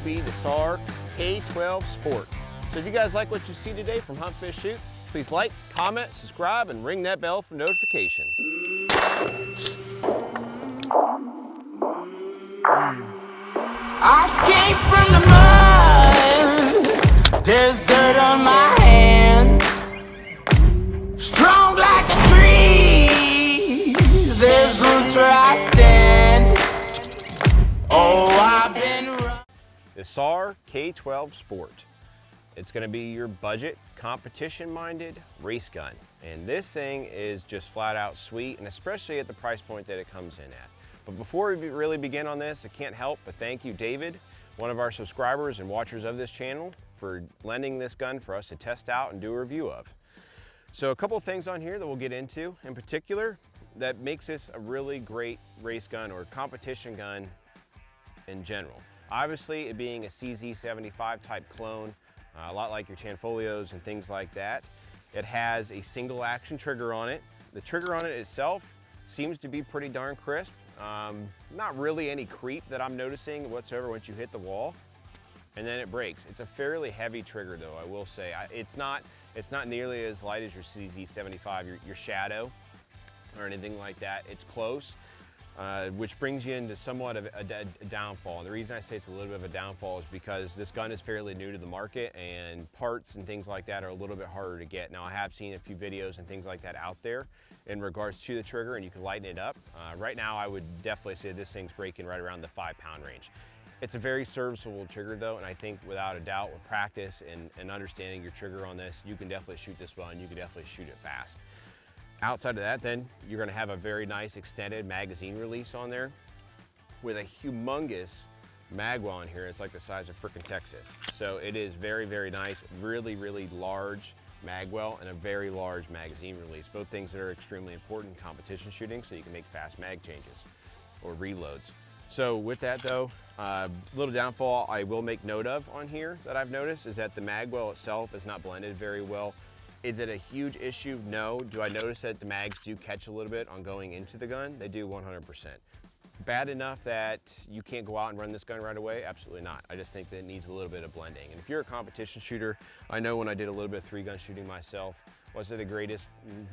be the SAR K12 Sport. So if you guys like what you see today from Hunt, Fish, Shoot, please like, comment, subscribe, and ring that bell for notifications. I came from the mud, there's dirt on my hands. Strong like a tree, there's roots where I stand. Oh, I've been running. The SAR K12 Sport. It's going to be your budget, competition-minded race gun. And this thing is just flat out sweet, and especially at the price point that it comes in at. But before we really begin on this, I can't help but thank you, David, one of our subscribers and watchers of this channel, for lending this gun for us to test out and do a review of. So a couple of things on here that we'll get into in particular that makes this a really great race gun or competition gun in general. Obviously, it being a CZ 75 type clone, a lot like your Tanfolios and things like that. It has a single action trigger on it. The trigger on it itself seems to be pretty darn crisp. Not really any creep that I'm noticing whatsoever once you hit the wall, and then it breaks. It's a fairly heavy trigger though, I will say. It's not nearly as light as your CZ 75, your Shadow or anything like that. It's close. Which brings you into somewhat of a downfall. And the reason I say it's a little bit of a downfall is because this gun is fairly new to the market and parts and things like that are a little bit harder to get. Now I have seen a few videos and things like that out there in regards to the trigger, and you can lighten it up. Right now I would definitely say this thing's breaking right around the 5-pound range. It's a very serviceable trigger though, and I think without a doubt with practice and understanding your trigger on this, you can definitely shoot this well and you can definitely shoot it fast. Outside of that, then you're going to have a very nice extended magazine release on there with a humongous Magwell on here. It's like the size of frickin' Texas. So it is very, very nice, really, really large Magwell and a very large magazine release. Both things that are extremely important in competition shooting so you can make fast mag changes or reloads. So with that though, little downfall I will make note of on here that I've noticed is that the Magwell itself is not blended very well. Is it a huge issue? No. Do I notice that the mags do catch a little bit on going into the gun? They do 100%. Bad enough that you can't go out and run this gun right away? Absolutely not. I just think that it needs a little bit of blending. And if you're a competition shooter, I know when I did a little bit of 3-gun shooting myself, was it the greatest?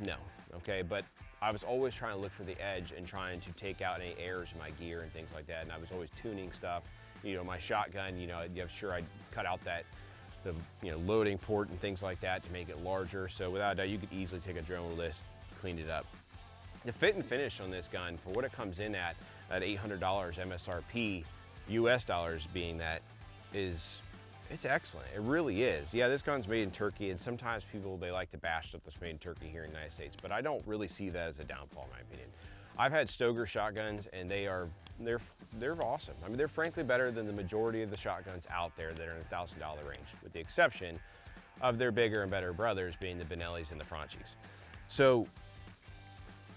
No, okay, but I was always trying to look for the edge and trying to take out any errors in my gear and things like that, and I was always tuning stuff. You know, my shotgun, you know, I'm sure I'd cut out the loading port and things like that to make it larger. So without a doubt, you could easily take a drone list, clean it up. The fit and finish on this gun, for what it comes in at $800 MSRP, US dollars being that, it's excellent. It really is. Yeah, this gun's made in Turkey, and sometimes people, they like to bash stuff that's made in Turkey here in the United States, but I don't really see that as a downfall in my opinion. I've had Stoeger shotguns, and they're awesome. I mean, they're frankly better than the majority of the shotguns out there that are in the $1,000 range, with the exception of their bigger and better brothers being the Benellis and the Franchis. So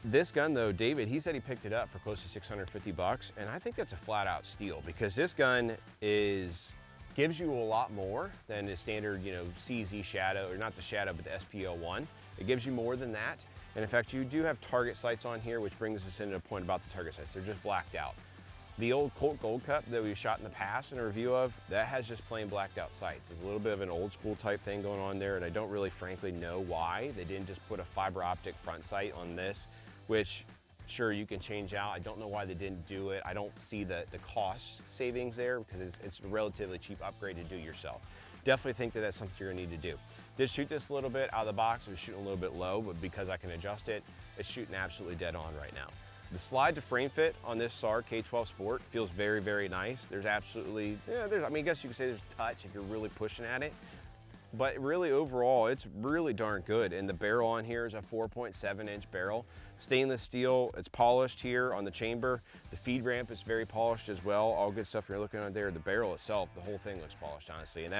this gun though, David, he said he picked it up for close to 650 bucks, and I think that's a flat out steal because this gun gives you a lot more than the standard, CZ Shadow, or not the Shadow, but the SP01. It gives you more than that. And in fact, you do have target sights on here, which brings us into a point about the target sights. They're just blacked out. The old Colt Gold Cup that we've shot in the past in a review of, that has just plain blacked out sights. There's a little bit of an old school type thing going on there, and I don't really frankly know why they didn't just put a fiber optic front sight on this, which sure you can change out. I don't know why they didn't do it. I don't see the cost savings there because it's a relatively cheap upgrade to do yourself. Definitely think that that's something you're gonna need to do. Did shoot this a little bit out of the box. It was shooting a little bit low, but because I can adjust it, it's shooting absolutely dead on right now. The slide to frame fit on this SAR K12 Sport feels very, very nice. There's absolutely, I guess you could say there's touch if you're really pushing at it, but really overall, it's really darn good. And the barrel on here is a 4.7-inch barrel. Stainless steel, it's polished here on the chamber. The feed ramp is very polished as well. All good stuff you're looking at there. The barrel itself, the whole thing looks polished, honestly. And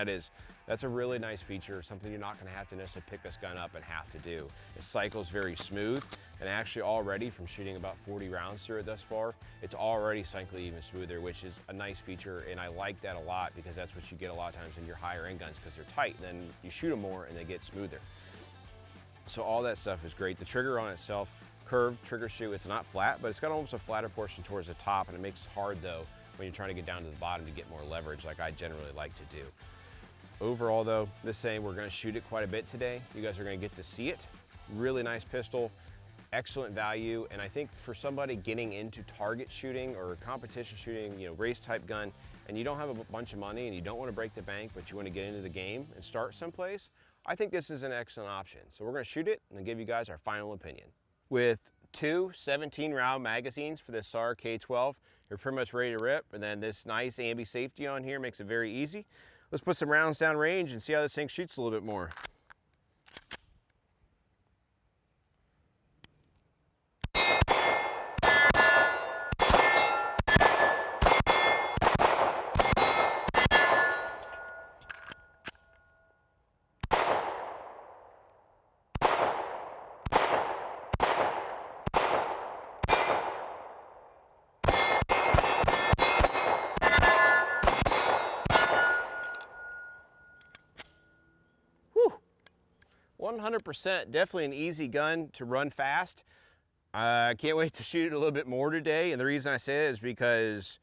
that's a really nice feature, something you're not gonna have to necessarily pick this gun up and have to do. It cycles very smooth, and actually already from shooting about 40 rounds through it thus far, it's already cycling even smoother, which is a nice feature, and I like that a lot because that's what you get a lot of times in your higher end guns because they're tight, and then you shoot them more and they get smoother. So all that stuff is great. The trigger on itself, curved trigger shoe, it's not flat, but it's got almost a flatter portion towards the top, and it makes it hard though when you're trying to get down to the bottom to get more leverage like I generally like to do. Overall though, this thing, we're gonna shoot it quite a bit today. You guys are gonna get to see it. Really nice pistol, excellent value, and I think for somebody getting into target shooting or competition shooting, you know, race type gun, and you don't have a bunch of money and you don't want to break the bank, but you want to get into the game and start someplace, I think this is an excellent option. So we're going to shoot it and then give you guys our final opinion. With two 17-round magazines for this SAR K12, you're pretty much ready to rip, and then this nice ambi safety on here makes it very easy. Let's put some rounds down range and see how this thing shoots a little bit more. Whew. 100%, definitely an easy gun to run fast. I can't wait to shoot it a little bit more today, and the reason I say it is because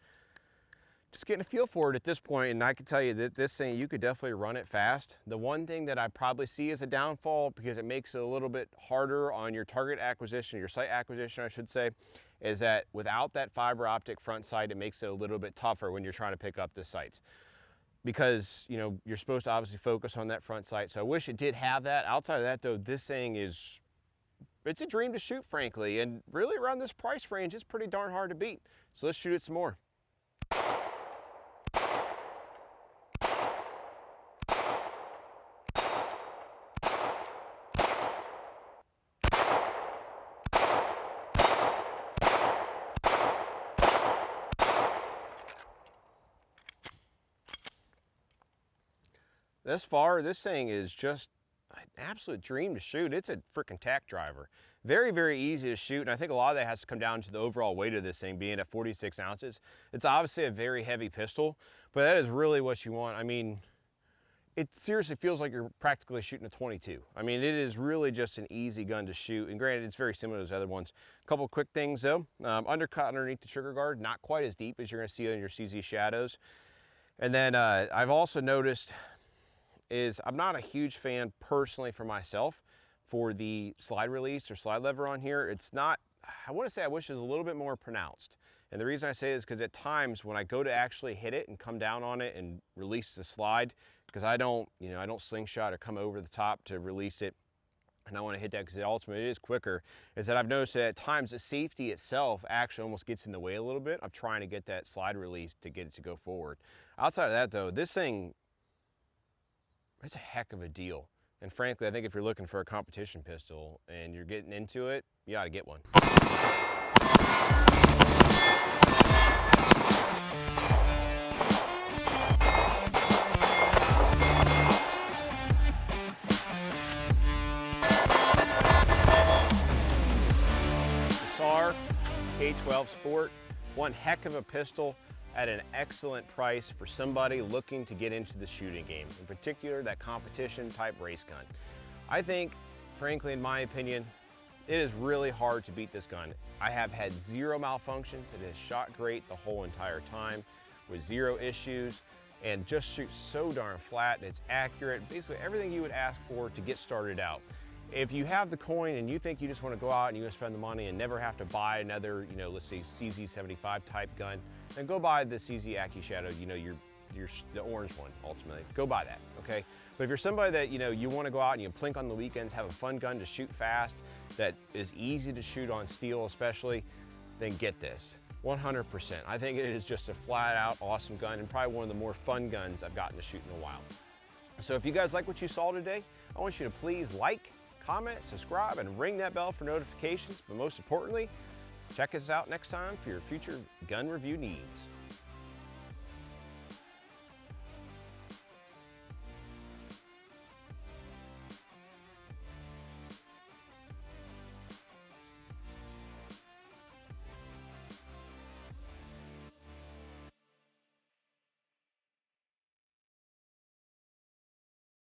just getting a feel for it at this point, and I can tell you that this thing, you could definitely run it fast. The one thing that I probably see as a downfall, because it makes it a little bit harder on your target acquisition, your sight acquisition I should say, is that without that fiber optic front sight, it makes it a little bit tougher when you're trying to pick up the sights. Because, you know, you're supposed to obviously focus on that front sight. So I wish it did have that. Outside of that though, this thing is, it's a dream to shoot, frankly, and really around this price range, it's pretty darn hard to beat. So let's shoot it some more. Thus far, this thing is just an absolute dream to shoot. It's a freaking tack driver. Very, very easy to shoot, and I think a lot of that has to come down to the overall weight of this thing being at 46 ounces. It's obviously a very heavy pistol, but that is really what you want. I mean, it seriously feels like you're practically shooting a 22. I mean, it is really just an easy gun to shoot, and granted, it's very similar to those other ones. A couple quick things though. Undercut underneath the trigger guard, not quite as deep as you're gonna see on your CZ Shadows. And then I've also noticed is I'm not a huge fan personally for myself for the slide release or slide lever on here. It's not, I want to say I wish it was a little bit more pronounced. And the reason I say this is because at times when I go to actually hit it and come down on it and release the slide, because I don't slingshot or come over the top to release it, and I want to hit that because it ultimately is quicker, is that I've noticed that at times the safety itself actually almost gets in the way a little bit of trying to get that slide release to get it to go forward. Outside of that though, this thing, it's a heck of a deal. And frankly, I think if you're looking for a competition pistol and you're getting into it, you ought to get one. The SAR K12 Sport, one heck of a pistol at an excellent price for somebody looking to get into the shooting game, in particular that competition type race gun. I think, frankly, in my opinion, it is really hard to beat this gun. I have had zero malfunctions. It has shot great the whole entire time with zero issues and just shoots so darn flat. It's accurate, basically everything you would ask for to get started out. If you have the coin and you think you just want to go out and you want to spend the money and never have to buy another, you know, let's say CZ 75 type gun, then go buy the CZ Accushadow, you know, the orange one ultimately. Go buy that, okay? But if you're somebody that, you know, you want to go out and you plink on the weekends, have a fun gun to shoot fast, that is easy to shoot on steel especially, then get this. 100%. I think it is just a flat out awesome gun and probably one of the more fun guns I've gotten to shoot in a while. So if you guys like what you saw today, I want you to please like, comment, subscribe, and ring that bell for notifications. But most importantly, check us out next time for your future gun review needs.